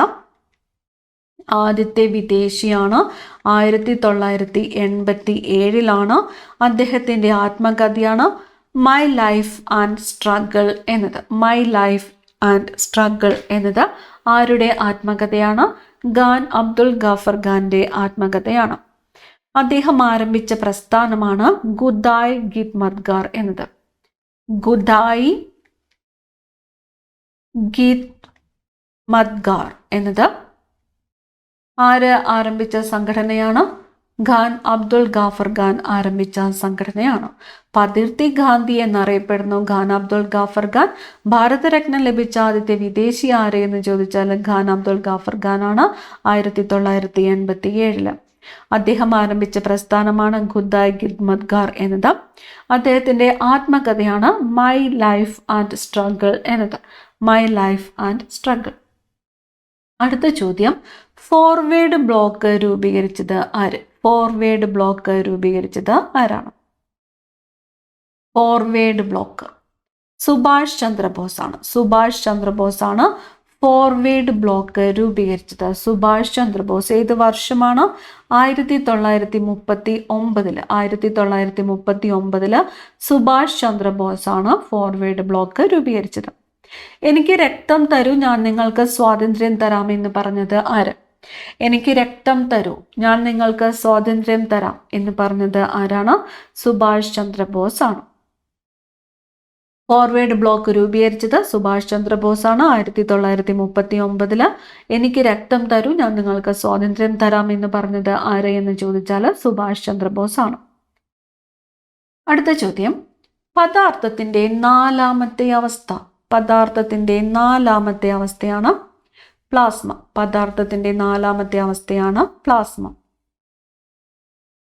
Speaker 1: ആദ്യത്തെ വിദേശിയാണ്. 1987 അദ്ദേഹത്തിൻ്റെ ആത്മകഥയാണ് മൈ ലൈഫ് ആൻഡ് സ്ട്രഗിൾ എന്നത്. മൈ ലൈഫ് ആൻഡ് സ്ട്രഗിൾ എന്നത് ആരുടെ ആത്മകഥയാണ്? ഖാൻ അബ്ദുൾ ഗാഫർ ഖാന്റെ ആത്മകഥയാണ്. അദ്ദേഹം ആരംഭിച്ച പ്രസ്ഥാനമാണ് ഖുദായ് ഖിദ്മത്ഗാർ എന്നത്. ഖുദായ് ഖിദ്മത്ഗാർ എന്നത് ആര് ആരംഭിച്ച സംഘടനയാണ്? ഖാൻ അബ്ദുൾ ഗാഫർ ഖാൻ ആരംഭിച്ച സംഘടനയാണ്. അതിർത്തി ഗാന്ധി എന്നറിയപ്പെടുന്നു ഖാൻ അബ്ദുൾ ഗാഫർ ഖാൻ. ഭാരതരത്നം ലഭിച്ച ആദ്യത്തെ വിദേശി ആര് എന്ന് ചോദിച്ചാൽ ഖാൻ അബ്ദുൾ ഗാഫർ ഖാൻ ആണ്. 1987 അദ്ദേഹം ആരംഭിച്ച പ്രസ്ഥാനമാണ് ഖുദായ് ഖിദ്മത്ഗാർ എന്നത്. അദ്ദേഹത്തിന്റെ ആത്മകഥയാണ് മൈ ലൈഫ് ആൻഡ് സ്ട്രഗിൾ എന്നത്. My life and struggle. അടുത്ത ചോദ്യം, ഫോർവേഡ് ബ്ലോക്ക് രൂപീകരിച്ചത് ആര്? ഫോർവേഡ് ബ്ലോക്ക് രൂപീകരിച്ചത് ആരാണ്? ഫോർവേഡ് ബ്ലോക്ക് സുഭാഷ് ചന്ദ്രബോസ് ആണ്. സുഭാഷ് ചന്ദ്രബോസ് ആണ് ഫോർവേഡ് ബ്ലോക്ക് രൂപീകരിച്ചത്. സുഭാഷ് ചന്ദ്രബോസ്. ഏത് വർഷമാണ്? 1939. 1939 സുഭാഷ് ചന്ദ്രബോസ് ആണ് ഫോർവേഡ് ബ്ലോക്ക് രൂപീകരിച്ചത്. എനിക്ക് രക്തം തരൂ, ഞാൻ നിങ്ങൾക്ക് സ്വാതന്ത്ര്യം തരാം എന്ന് പറഞ്ഞത് ആര്? എനിക്ക് രക്തം തരൂ, ഞാൻ നിങ്ങൾക്ക് സ്വാതന്ത്ര്യം തരാം എന്ന് പറഞ്ഞത് ആരാണ്? സുഭാഷ് ചന്ദ്രബോസ് ആണ്. ഫോർവേഡ് ബ്ലോക്ക് രൂപീകരിച്ചത് സുഭാഷ് ചന്ദ്രബോസ് ആണ് 1939. എനിക്ക് രക്തം തരൂ, ഞാൻ നിങ്ങൾക്ക് സ്വാതന്ത്ര്യം തരാം എന്ന് പറഞ്ഞത് ആര് എന്ന് ചോദിച്ചാൽ സുഭാഷ് ചന്ദ്രബോസ് ആണ്. അടുത്ത ചോദ്യം, പദാർത്ഥത്തിന്റെ നാലാമത്തെ അവസ്ഥ. പദാർത്ഥത്തിന്റെ നാലാമത്തെ അവസ്ഥയാണ് പ്ലാസ്മ. പദാർത്ഥത്തിന്റെ നാലാമത്തെ അവസ്ഥയാണ് പ്ലാസ്മ.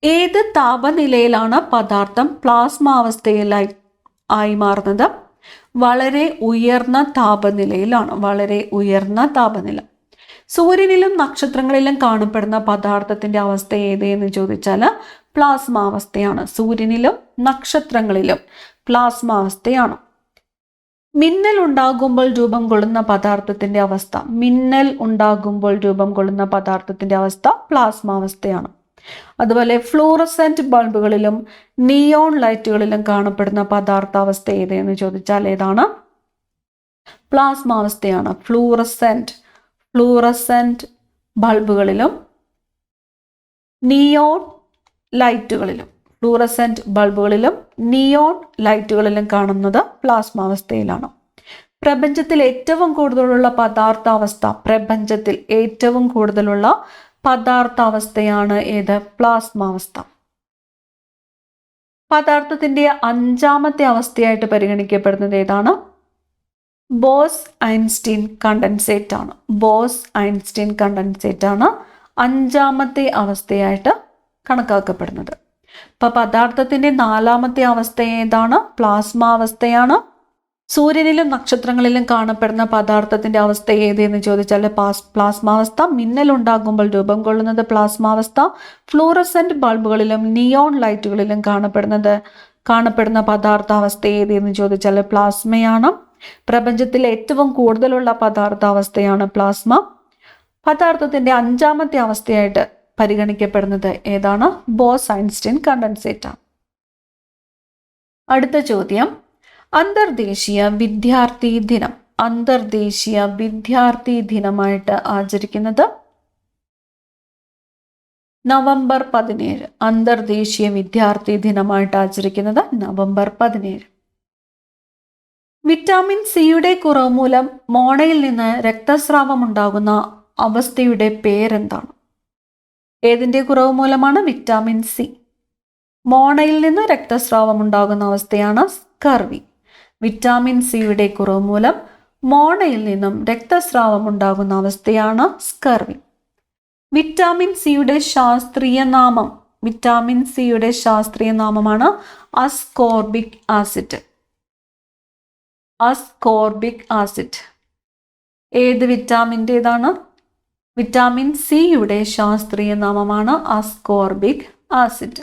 Speaker 1: ഏത് താപനിലയിലാണ് പദാർത്ഥം പ്ലാസ്മ അവസ്ഥയിലായി മാറുന്നത്? വളരെ ഉയർന്ന താപനിലയിലാണ്. വളരെ ഉയർന്ന താപനില. സൂര്യനിലും നക്ഷത്രങ്ങളിലും കാണപ്പെടുന്ന പദാർത്ഥത്തിന്റെ അവസ്ഥ ഏത് എന്ന് ചോദിച്ചാൽ പ്ലാസ്മ അവസ്ഥയാണ്. സൂര്യനിലും നക്ഷത്രങ്ങളിലും പ്ലാസ്മ അവസ്ഥയാണ്. മിന്നൽ ഉണ്ടാകുമ്പോൾ രൂപം കൊള്ളുന്ന പദാർത്ഥത്തിന്റെ അവസ്ഥ. മിന്നൽ ഉണ്ടാകുമ്പോൾ രൂപം കൊള്ളുന്ന പദാർത്ഥത്തിന്റെ അവസ്ഥ പ്ലാസ്മ അവസ്ഥയാണ്. അതുപോലെ ഫ്ലൂറസെന്റ് ബൾബുകളിലും നിയോൺ ലൈറ്റുകളിലും കാണപ്പെടുന്ന പദാർത്ഥാവസ്ഥ ഏതെന്ന് ചോദിച്ചാൽ ഏതാണ്? പ്ലാസ്മ അവസ്ഥയാണ്. ഫ്ലൂറസെന്റ് ബൾബുകളിലും നിയോൺ ലൈറ്റുകളിലും കാണുന്നത് പ്ലാസ്മ അവസ്ഥയിലാണ്. പ്രപഞ്ചത്തിൽ ഏറ്റവും കൂടുതലുള്ള പദാർത്ഥാവസ്ഥയാണ് ഏത്? പ്ലാസ്മ അവസ്ഥ. പദാർത്ഥത്തിന്റെ അഞ്ചാമത്തെ അവസ്ഥയായിട്ട് പരിഗണിക്കപ്പെടുന്നത് ഏതാണ്? ബോസ്-ഐൻസ്റ്റീൻ കണ്ടൻസേറ്റ് ആണ് അഞ്ചാമത്തെ അവസ്ഥയായിട്ട് കണക്കാക്കപ്പെടുന്നത്. അപ്പൊ പദാർത്ഥത്തിന്റെ നാലാമത്തെ അവസ്ഥ ഏതാണ്? പ്ലാസ്മ അവസ്ഥയാണ്. സൂര്യനിലും നക്ഷത്രങ്ങളിലും കാണപ്പെടുന്ന പദാർത്ഥത്തിന്റെ അവസ്ഥ ഏതെന്ന് ചോദിച്ചാൽ പ്ലാസ്മാവസ്ഥ. മിന്നലുണ്ടാകുമ്പോൾ രൂപം കൊള്ളുന്നത് പ്ലാസ്മാവസ്ഥ. ഫ്ലൂറസെന്റ് ബൾബുകളിലും നിയോൺ ലൈറ്റുകളിലും കാണപ്പെടുന്ന പദാർത്ഥാവസ്ഥ ഏതെന്ന് ചോദിച്ചാൽ പ്ലാസ്മയാണ്. പ്രപഞ്ചത്തിൽ ഏറ്റവും കൂടുതലുള്ള പദാർത്ഥാവസ്ഥയാണ് പ്ലാസ്മ. പദാർത്ഥത്തിന്റെ അഞ്ചാമത്തെ അവസ്ഥയായിട്ട് പരിഗണിക്കപ്പെടുന്നത് ഏതാണ്? ബോസ്-ഐൻസ്റ്റീൻ കണ്ടൻസേറ്റ് ആണ്. അടുത്ത ചോദ്യം, അന്തർദേശീയ വിദ്യാർത്ഥി ദിനമായിട്ട് ആചരിക്കുന്നത് നവംബർ 17. അന്തർദേശീയ വിദ്യാർത്ഥി ദിനമായിട്ട് ആചരിക്കുന്നത് നവംബർ 17. വിറ്റാമിൻ സിയുടെ കുറവ് മൂലം മോണയിൽ നിന്ന് രക്തസ്രാവം ഉണ്ടാകുന്ന അവസ്ഥയുടെ പേരെന്താണ്? ഏതിന്റെ കുറവ് മൂലമാണ്? Vitamin C. മോണയിൽ നിന്ന് രക്തസ്രാവം ഉണ്ടാകുന്ന അവസ്ഥയാണ് സ്കർവി. വിറ്റാമിൻ സിയുടെ കുറവ് മൂലം മോണയിൽ നിന്നും രക്തസ്രാവം ഉണ്ടാകുന്ന അവസ്ഥയാണ് സ്കർവി. വിറ്റാമിൻ സിയുടെ ശാസ്ത്രീയ നാമമാണ് അസ്കോർബിക് ആസിഡ്. ഏത് വിറ്റാമിൻ്റെതാണ്? വിറ്റാമിൻ സിയുടെ ശാസ്ത്രീയ നാമമാണ് അസ്കോർബിക് ആസിഡ്.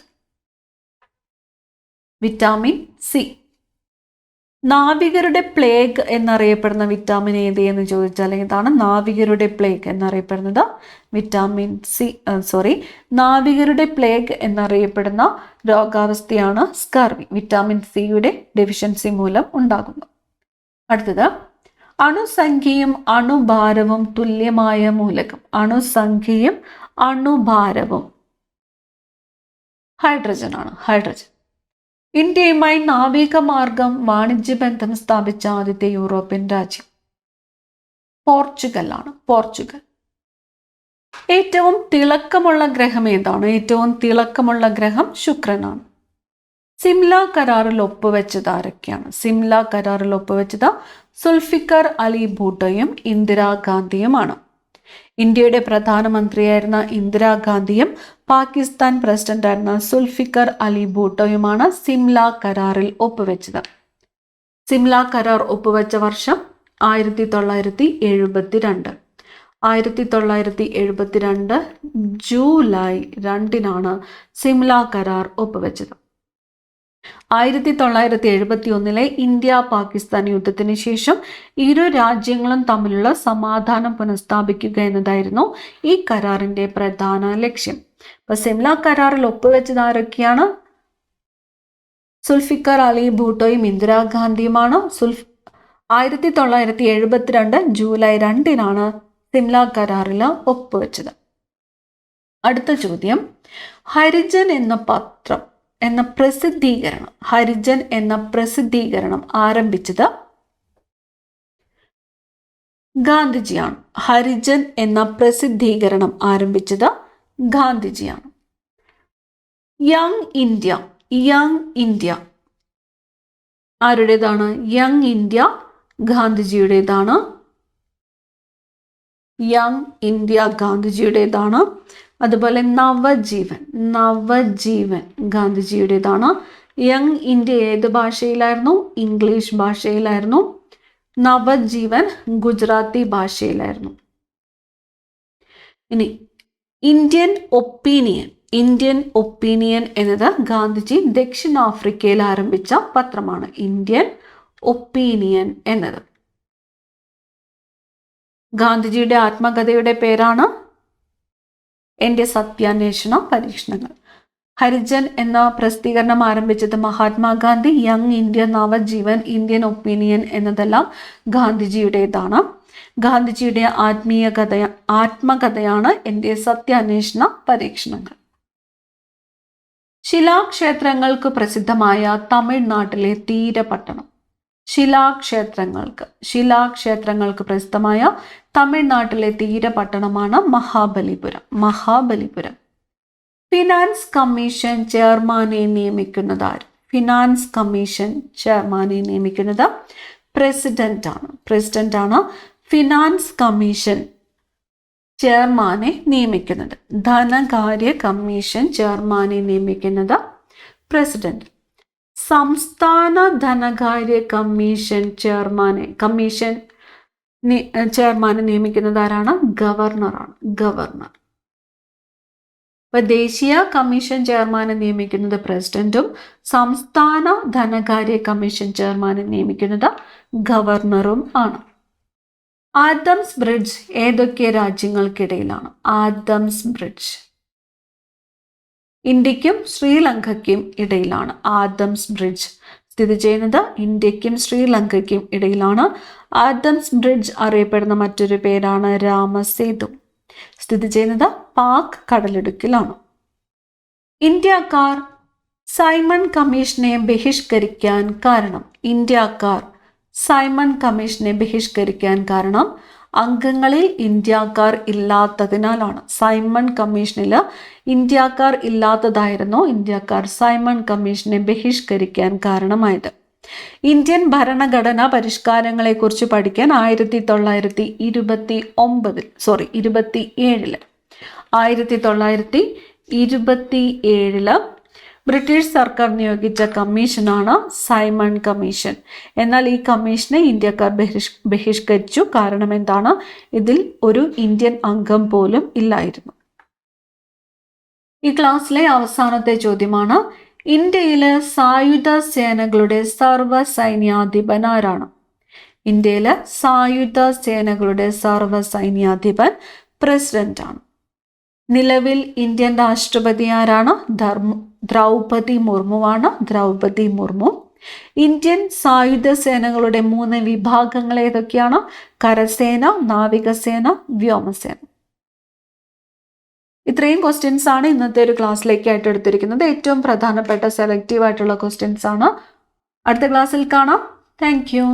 Speaker 1: Vitamin C. നാവികരുടെ പ്ലേഗ് എന്നറിയപ്പെടുന്ന വിറ്റാമിൻ ഏത് എന്ന് ചോദിച്ചാൽ ഏതാണ്? നാവികരുടെ പ്ലേഗ് എന്നറിയപ്പെടുന്നത് വിറ്റാമിൻ സി. നാവികരുടെ പ്ലേഗ് എന്നറിയപ്പെടുന്ന രോഗാവസ്ഥയാണ് സ്കർവി. വിറ്റാമിൻ സിയുടെ ഡെഫിഷ്യൻസി മൂലം ഉണ്ടാകുന്നു. അടുത്തത്, അണുസംഖ്യയും അണുഭാരവും തുല്യമായ മൂലകം. അണുസംഖ്യയും അണുഭാരവും ഹൈഡ്രജൻ ആണ്. ഇന്ത്യയുമായി നാവിക മാർഗം വാണിജ്യബന്ധം സ്ഥാപിച്ച ആദ്യത്തെ യൂറോപ്യൻ രാജ്യം പോർച്ചുഗൽ ആണ്. ഏറ്റവും തിളക്കമുള്ള ഗ്രഹം ഏതാണ്? ഏറ്റവും തിളക്കമുള്ള ഗ്രഹം ശുക്രനാണ്. സിംല കരാറിൽ ഒപ്പുവെച്ചത് ആരൊക്കെയാണ്? സിംല കരാറിൽ ഒപ്പുവെച്ചത് സുൽഫിക്കർ അലി ഭൂട്ടോയും ഇന്ദിരാഗാന്ധിയുമാണ്. ഇന്ത്യയുടെ പ്രധാനമന്ത്രിയായിരുന്ന ഇന്ദിരാഗാന്ധിയും പാകിസ്ഥാൻ പ്രസിഡന്റായിരുന്ന സുൽഫിക്കർ അലി ഭൂട്ടോയുമാണ് സിംല കരാറിൽ ഒപ്പുവെച്ചത്. സിംല കരാർ ഒപ്പുവെച്ച വർഷം 1972. 1972 ജൂലൈ 2 സിംല കരാർ ഒപ്പുവെച്ചത്. 1971 ഇന്ത്യ പാകിസ്ഥാൻ യുദ്ധത്തിന് ശേഷം ഇരു രാജ്യങ്ങളും തമ്മിലുള്ള സമാധാനം പുനഃസ്ഥാപിക്കുക എന്നതായിരുന്നു ഈ കരാറിന്റെ പ്രധാന ലക്ഷ്യം. അപ്പൊ സിംല കരാറിൽ ഒപ്പുവെച്ചത് ആരൊക്കെയാണ്? സുൽഫിക്കർ അലി ഭൂട്ടോയും ഇന്ദിരാഗാന്ധിയുമാണ്. 1972 ജൂലൈ 2 സിംല കരാറിൽ ഒപ്പുവെച്ചത്. അടുത്ത ചോദ്യം, ഹരിജൻ എന്ന പ്രസിദ്ധീകരണം ആരംഭിച്ചത് ഗാന്ധിജിയാണ്. ഹരിജൻ എന്ന പ്രസിദ്ധീകരണം ആരംഭിച്ചത് ഗാന്ധിജിയാണ്. യങ് ഇന്ത്യ ആരുടേതാണ്? യങ് ഇന്ത്യ ഗാന്ധിജിയുടേതാണ്. യങ് ഇന്ത്യ ഗാന്ധിജിയുടേതാണ്. അതുപോലെ നവജീവൻ ഗാന്ധിജിയുടേതാണ്. യങ് ഇന്ത്യ ഏത് ഭാഷയിലായിരുന്നു? ഇംഗ്ലീഷ് ഭാഷയിലായിരുന്നു. നവജീവൻ ഗുജറാത്തി ഭാഷയിലായിരുന്നു. ഇനി ഇന്ത്യൻ ഒപ്പീനിയൻ എന്നത് ഗാന്ധിജി ദക്ഷിണാഫ്രിക്കയിൽ ആരംഭിച്ച പത്രമാണ്. ഇന്ത്യൻ ഒപ്പീനിയൻ എന്നത്. ഗാന്ധിജിയുടെ ആത്മകഥയുടെ പേരാണ് എൻ്റെ സത്യാന്വേഷണ പരീക്ഷണങ്ങൾ. ഹരിജൻ എന്ന പ്രസിദ്ധീകരണം ആരംഭിച്ചത് Mahatma Gandhi. Young India, Navajivan, Indian opinion എന്നതെല്ലാം ഗാന്ധിജിയുടേതാണ്. ഗാന്ധിജിയുടെ ആത്മകഥയാണ് എൻ്റെ സത്യാന്വേഷണ പരീക്ഷണങ്ങൾ. ശിലാക്ഷേത്രങ്ങൾക്ക് പ്രസിദ്ധമായ തമിഴ്നാട്ടിലെ തീരപട്ടണം. ശിലാക്ഷേത്രങ്ങൾക്ക് പ്രസിദ്ധമായ തമിഴ്നാട്ടിലെ തീരപട്ടണമാണ് മഹാബലിപുരം. ഫിനാൻസ് കമ്മീഷൻ ചെയർമാനെ നിയമിക്കുന്നത് ആര്? ഫിനാൻസ് കമ്മീഷൻ ചെയർമാനെ നിയമിക്കുന്നത് പ്രസിഡന്റ് ആണ്. ഫിനാൻസ് കമ്മീഷൻ ചെയർമാനെ നിയമിക്കുന്നത്. ധനകാര്യ കമ്മീഷൻ ചെയർമാനെ നിയമിക്കുന്നത് പ്രസിഡന്റ്. സംസ്ഥാന ധനകാര്യ കമ്മീഷൻ ചെയർമാനെ നിയമിക്കുന്നത് ആരാണ്? ഗവർണർ. ഇപ്പൊ ദേശീയ കമ്മീഷൻ ചെയർമാനെ നിയമിക്കുന്നത് പ്രസിഡന്റും സംസ്ഥാന ധനകാര്യ കമ്മീഷൻ ചെയർമാനെ നിയമിക്കുന്നത് ഗവർണറും ആണ്. ആദംസ് ബ്രിഡ്ജ് ഏതൊക്കെ രാജ്യങ്ങൾക്കിടയിലാണ്? ആദംസ് ബ്രിഡ്ജ് ഇന്ത്യക്കും ശ്രീലങ്കയ്ക്കും ഇടയിലാണ്. ആദംസ് ബ്രിഡ്ജ് സ്ഥിതി ചെയ്യുന്നത് ഇന്ത്യക്കും ശ്രീലങ്കയ്ക്കും ഇടയിലാണ്. ആദംസ് ബ്രിഡ്ജ് അറിയപ്പെടുന്ന മറ്റൊരു പേരാണ് രാമസേതു. സ്ഥിതി ചെയ്യുന്നത് പാക് കടലിടുക്കിലാണ്. ഇന്ത്യക്കാർ സൈമൺ കമ്മീഷനെ ബഹിഷ്കരിക്കാൻ കാരണം അംഗങ്ങളിൽ ഇന്ത്യക്കാർ ഇല്ലാത്തതിനാലാണ്. സൈമൺ കമ്മീഷനിൽ ഇന്ത്യക്കാർ ഇല്ലാത്തതായിരുന്നു ഇന്ത്യക്കാർ സൈമൺ കമ്മീഷനെ ബഹിഷ്കരിക്കാൻ കാരണമായത്. ഇന്ത്യൻ ഭരണഘടനാ പരിഷ്കാരങ്ങളെക്കുറിച്ച് പഠിക്കാൻ 1927 ബ്രിട്ടീഷ് സർക്കാർ നിയോഗിച്ച കമ്മീഷനാണ് സൈമൺ കമ്മീഷൻ. എന്നാൽ ഈ കമ്മീഷനെ ഇന്ത്യക്കാർ ബഹിഷ്കരിച്ചു. കാരണം എന്താണ്? ഇതിൽ ഒരു ഇന്ത്യൻ അംഗം പോലും ഇല്ലായിരുന്നു. ഈ ക്ലാസ്സിലെ അവസാനത്തെ ചോദ്യമാണ്, ഇന്ത്യയിലെ സായുധ സേനകളുടെ സർവ്വസൈന്യാധിപൻ ആരാണ്? ഇന്ത്യയിലെ സായുധ സേനകളുടെ സർവ്വസൈന്യാധിപൻ പ്രസിഡന്റ് ആണ്. നിലവിൽ ഇന്ത്യൻ രാഷ്ട്രപതി ആരാണ്? ദ്രൗപദി മുർമു. ഇന്ത്യൻ സായുധ സേനകളുടെ 3 വിഭാഗങ്ങൾ ഏതൊക്കെയാണ്? കരസേന, നാവികസേന, വ്യോമസേന. ഇത്രയും ക്വസ്റ്റ്യൻസ് ആണ് ഇന്നത്തെ ഒരു ക്ലാസ്സിലേക്കായിട്ട് എടുത്തിരിക്കുന്നത്. ഏറ്റവും പ്രധാനപ്പെട്ട സെലക്റ്റീവ് ആയിട്ടുള്ള ക്വസ്റ്റ്യൻസ് ആണ്. അടുത്ത ക്ലാസ്സിൽ കാണാം. Thank you.